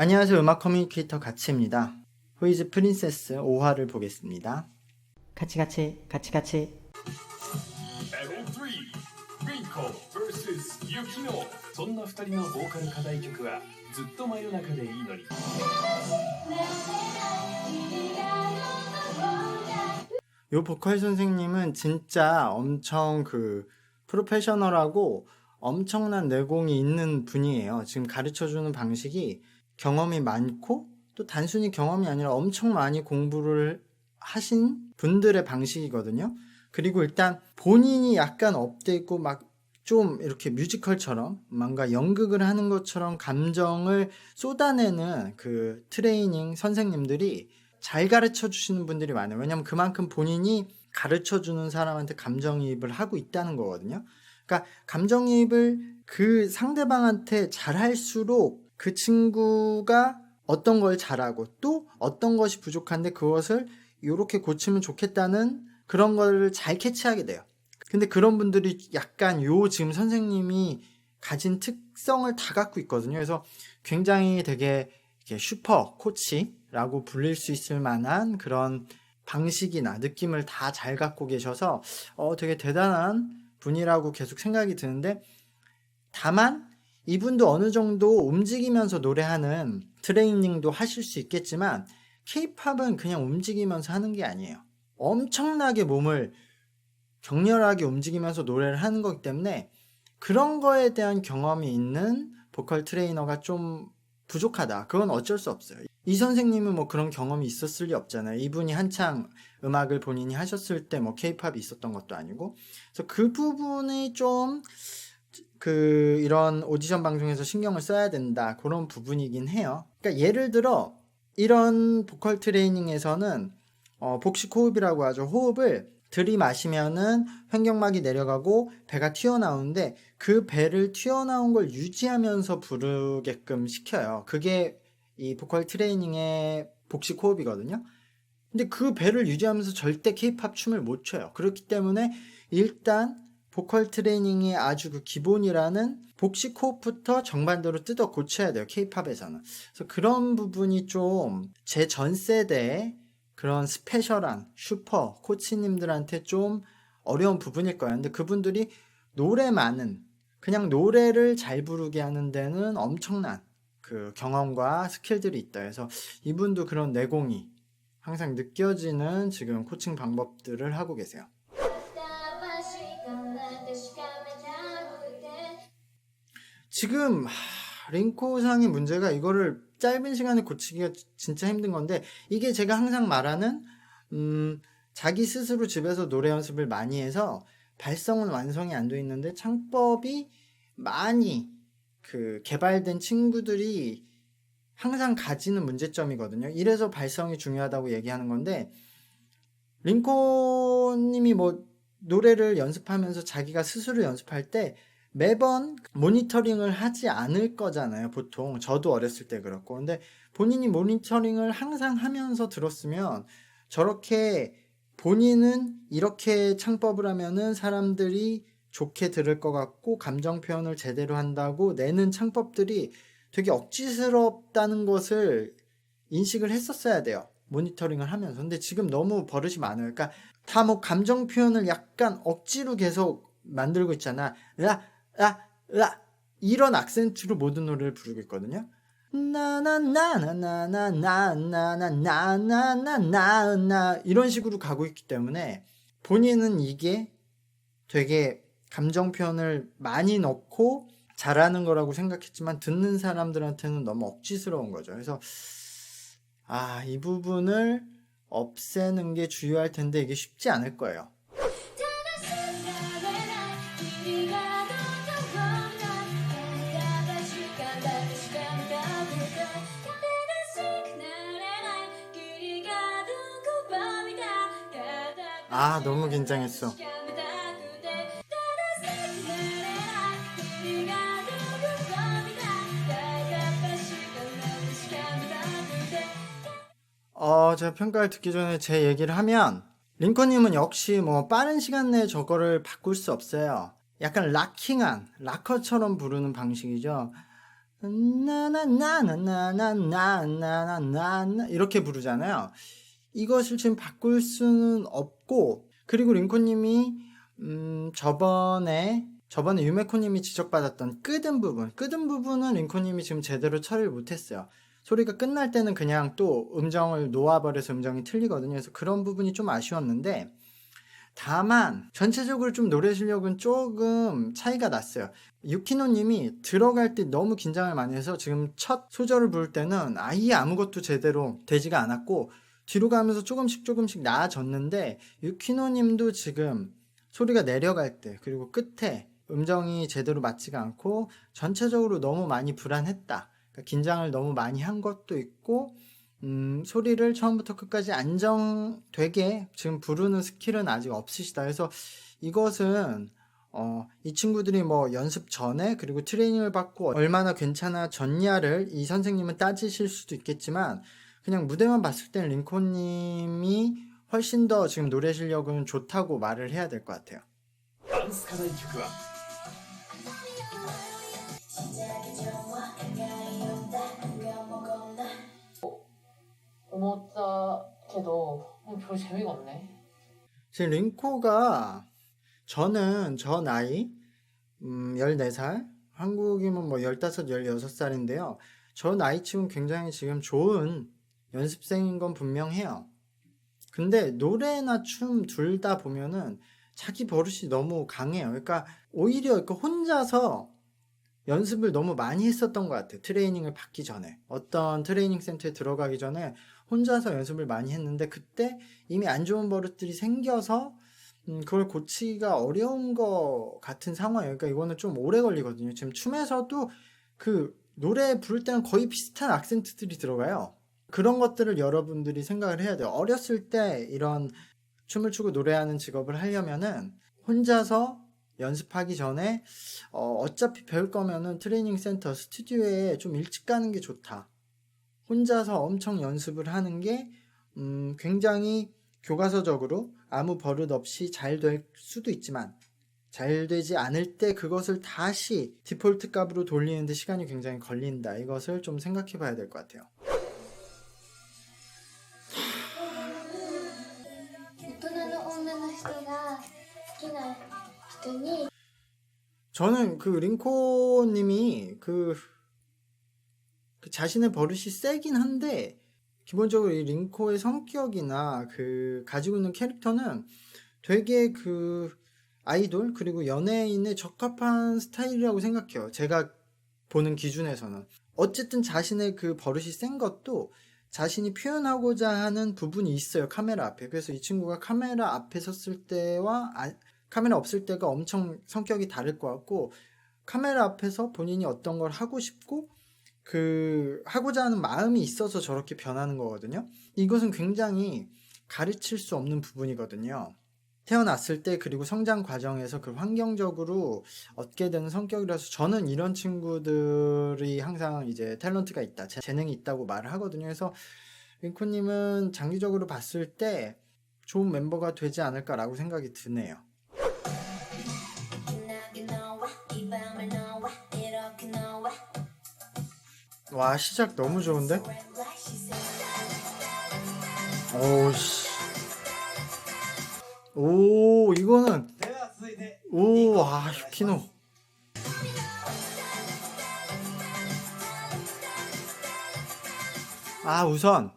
안녕하세요. 음악 커뮤니케이터 가치입니다. 호이즈 프린세스 5화를 보겠습니다. 같이. Battle 3 Rinko vs Yukino そんな二人のボーカル課題曲はずっと真夜中でいいのに요 보컬 선생님은 진짜 엄청 프로페셔널하고 엄청난 내공이 있는 분이에요. 지금 가르쳐주는 방식이 경험이 많고 또 단순히 경험이 아니라 엄청 많이 공부를 하신 분들의 방식이거든요. 그리고 일단 본인이 약간 업돼 있고 막 좀 이렇게 뮤지컬처럼 뭔가 연극을 하는 것처럼 감정을 쏟아내는 그 트레이닝 선생님들이 잘 가르쳐 주시는 분들이 많아요. 왜냐면 그만큼 본인이 가르쳐 주는 사람한테 감정이입을 하고 있다는 거거든요. 그러니까 감정이입을 그 상대방한테 잘할수록 그 친구가 어떤 걸 잘하고 또 어떤 것이 부족한데 그것을 이렇게 고치면 좋겠다는 그런 걸 잘 캐치하게 돼요. 근데 그런 분들이 약간 지금 선생님이 가진 특성을 다 갖고 있거든요. 그래서 굉장히 되게 슈퍼 코치라고 불릴 수 있을 만한 그런 방식이나 느낌을 다 잘 갖고 계셔서 되게 대단한 분이라고 계속 생각이 드는데, 다만 이분도 어느 정도 움직이면서 노래하는 트레이닝도 하실 수 있겠지만 K-팝은 그냥 움직이면서 하는 게 아니에요. 엄청나게 몸을 격렬하게 움직이면서 노래를 하는 거기 때문에 그런 거에 대한 경험이 있는 보컬 트레이너가 좀 부족하다. 그건 어쩔 수 없어요. 이 선생님은 뭐 그런 경험이 있었을 리 없잖아요. 이분이 한창 음악을 본인이 하셨을 때 뭐 K-팝이 있었던 것도 아니고. 그래서 그 부분이 좀 이런 오디션 방송에서 신경을 써야 된다. 그런 부분이긴 해요. 그러니까 예를 들어 이런 보컬 트레이닝에서는 복식 호흡이라고 하죠. 호흡을 들이마시면은 횡격막이 내려가고 배가 튀어나오는데 그 배를 튀어나온 걸 유지하면서 부르게끔 시켜요. 그게 이 보컬 트레이닝의 복식 호흡이거든요. 근데 그 배를 유지하면서 절대 케이팝 춤을 못 춰요. 그렇기 때문에 일단 보컬 트레이닝의 아주 그 기본이라는 복식 호흡부터 정반대로 뜯어 고쳐야 돼요. 케이팝에서는. 그래서 그런 부분이 좀 제 전 세대에 그런 스페셜한 슈퍼 코치님들한테 좀 어려운 부분일 거예요. 근데 그분들이 그냥 노래를 잘 부르게 하는 데는 엄청난 그 경험과 스킬들이 있다. 그래서 이분도 그런 내공이 항상 느껴지는 지금 코칭 방법들을 하고 계세요. 지금 링코상의 문제가 이거를 짧은 시간에 고치기가 진짜 힘든 건데, 이게 제가 항상 말하는 자기 스스로 집에서 노래 연습을 많이 해서 발성은 완성이 안 돼 있는데 창법이 많이 개발된 친구들이 항상 가지는 문제점이거든요. 이래서 발성이 중요하다고 얘기하는 건데, 링코님이 뭐 노래를 연습하면서 자기가 스스로 연습할 때 매번 모니터링을 하지 않을 거잖아요. 보통 저도 어렸을 때 그렇고. 근데 본인이 모니터링을 항상 하면서 들었으면 저렇게 본인은 이렇게 창법을 하면은 사람들이 좋게 들을 것 같고 감정 표현을 제대로 한다고 내는 창법들이 되게 억지스럽다는 것을 인식을 했었어야 돼요. 모니터링을 하면서. 근데 지금 너무 버릇이 많아요. 그러니까 다 뭐 감정 표현을 약간 억지로 계속 만들고 있잖아. 이런 악센트로 모든 노래를 부르고 있거든요. 나나나나나나나나나나나나나 이런 식으로 가고 있기 때문에 본인은 이게 되게 감정 표현을 많이 넣고 잘하는 거라고 생각했지만 듣는 사람들한테는 너무 억지스러운 거죠. 그래서 이 부분을 없애는 게 중요할 텐데 이게 쉽지 않을 거예요. 너무 긴장했어. 제가 평가를 듣기 전에 제 얘기를 하면, 링컨님은 역시 뭐 빠른 시간 내에 저거를 바꿀 수 없어요. 약간 락커처럼 부르는 방식이죠. 나나나나나나나나나나 이렇게 부르잖아요. 이것을 지금 바꿀 수는 없고, 그리고 링코님이 저번에 유메코님이 지적받았던 끄든 부분은 링코님이 지금 제대로 처리를 못했어요. 소리가 끝날 때는 그냥 또 음정을 놓아버려서 음정이 틀리거든요. 그래서 그런 부분이 좀 아쉬웠는데, 다만 전체적으로 좀 노래 실력은 조금 차이가 났어요. 유키노님이 들어갈 때 너무 긴장을 많이 해서 지금 첫 소절을 부를 때는 아예 아무것도 제대로 되지가 않았고, 뒤로 가면서 조금씩 나아졌는데, 유키노님도 지금 소리가 내려갈 때 그리고 끝에 음정이 제대로 맞지가 않고 전체적으로 너무 많이 불안했다. 그러니까 긴장을 너무 많이 한 것도 있고, 소리를 처음부터 끝까지 안정되게 지금 부르는 스킬은 아직 없으시다. 그래서 이것은 이 친구들이 뭐 연습 전에 그리고 트레이닝을 받고 얼마나 괜찮아졌냐를 이 선생님은 따지실 수도 있겠지만, 그냥 무대만 봤을 때는 링코님이 훨씬 더 지금 노래 실력은 좋다고 말을 해야 될 것 같아요. ダンス課題曲は思ったけど별 재미가 없네. 지금 링코가 저는 저 나이 14살, 한국이면 뭐 15, 16살인데요. 저 나이치곤 굉장히 지금 좋은 연습생인 건 분명해요. 근데 노래나 춤 둘 다 보면은 자기 버릇이 너무 강해요. 그러니까 오히려 그러니까 혼자서 연습을 너무 많이 했었던 것 같아요. 트레이닝을 받기 전에. 어떤 트레이닝 센터에 들어가기 전에 혼자서 연습을 많이 했는데, 그때 이미 안 좋은 버릇들이 생겨서 그걸 고치기가 어려운 것 같은 상황이에요. 그러니까 이거는 좀 오래 걸리거든요. 지금 춤에서도 그 노래 부를 때는 거의 비슷한 악센트들이 들어가요. 그런 것들을 여러분들이 생각을 해야 돼요. 어렸을 때 이런 춤을 추고 노래하는 직업을 하려면은 혼자서 연습하기 전에 어차피 배울 거면은 트레이닝 센터, 스튜디오에 좀 일찍 가는 게 좋다. 혼자서 엄청 연습을 하는 게 굉장히 교과서적으로 아무 버릇 없이 잘 될 수도 있지만, 잘 되지 않을 때 그것을 다시 디폴트 값으로 돌리는데 시간이 굉장히 걸린다. 이것을 좀 생각해 봐야 될 것 같아요. 大人の女の人が好きな人に 저는 그 링코님이 그 자신의 버릇이 세긴 한데, 기본적으로 이 링코의 성격이나 그 가지고 있는 캐릭터는 되게 그 아이돌 그리고 연예인에 적합한 스타일이라고 생각해요. 제가 보는 기준에서는. 어쨌든 자신의 그 버릇이 센 것도 자신이 표현하고자 하는 부분이 있어요, 카메라 앞에. 그래서 이 친구가 카메라 앞에 섰을 때와 카메라 없을 때가 엄청 성격이 다를 것 같고, 카메라 앞에서 본인이 어떤 걸 하고 싶고 그 하고자 하는 마음이 있어서 저렇게 변하는 거거든요. 이것은 굉장히 가르칠 수 없는 부분이거든요. 태어났을 때 그리고 성장 과정에서 그 환경적으로 얻게 되는 성격이라서, 저는 이런 친구들이 항상 이제 탤런트가 있다, 재능이 있다고 말을 하거든요. 그래서 링코님은 장기적으로 봤을 때 좋은 멤버가 되지 않을까라고 생각이 드네요. 와, 시작 너무 좋은데? 오씨. 오, 이거는 오, 와, 유키노. 우선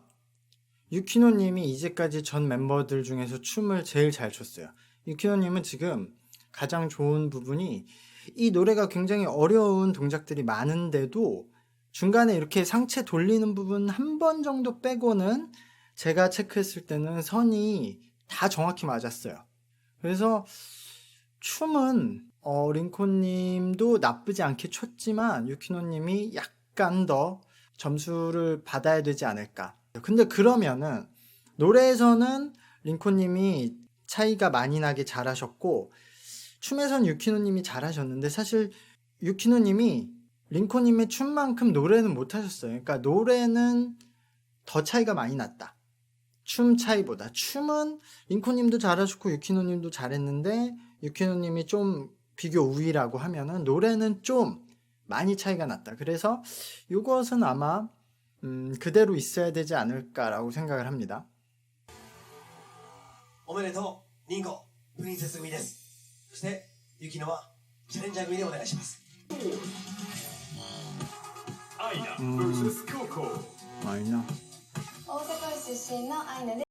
유키노님이 이제까지 전 멤버들 중에서 춤을 제일 잘 췄어요. 유키노님은 지금 가장 좋은 부분이, 이 노래가 굉장히 어려운 동작들이 많은데도 중간에 이렇게 상체 돌리는 부분 한 번 정도 빼고는 제가 체크했을 때는 선이 다 정확히 맞았어요. 그래서 춤은 링코님도 나쁘지 않게 췄지만 유키노님이 약간 더 점수를 받아야 되지 않을까. 근데 그러면은 노래에서는 링코님이 차이가 많이 나게 잘하셨고, 춤에선 유키노님이 잘하셨는데, 사실 유키노님이 링코님의 춤만큼 노래는 못하셨어요. 그러니까 노래는 더 차이가 많이 났다, 춤 차이보다. 춤은 링코님도 잘하셨고 유키노님도 잘했는데, 유키노님이 좀 비교 우위라고 하면은 노래는 좀 많이 차이가 났다. 그래서 이것은 아마 그대로 있어야 되지 않을까라고 생각을 합니다. おめでとう、リンコ、プリンセス組です。そして、ユキノはチャレンジャー組でお願いします。アイナ vs ココ。 아니나. 大阪府出身のアイナです。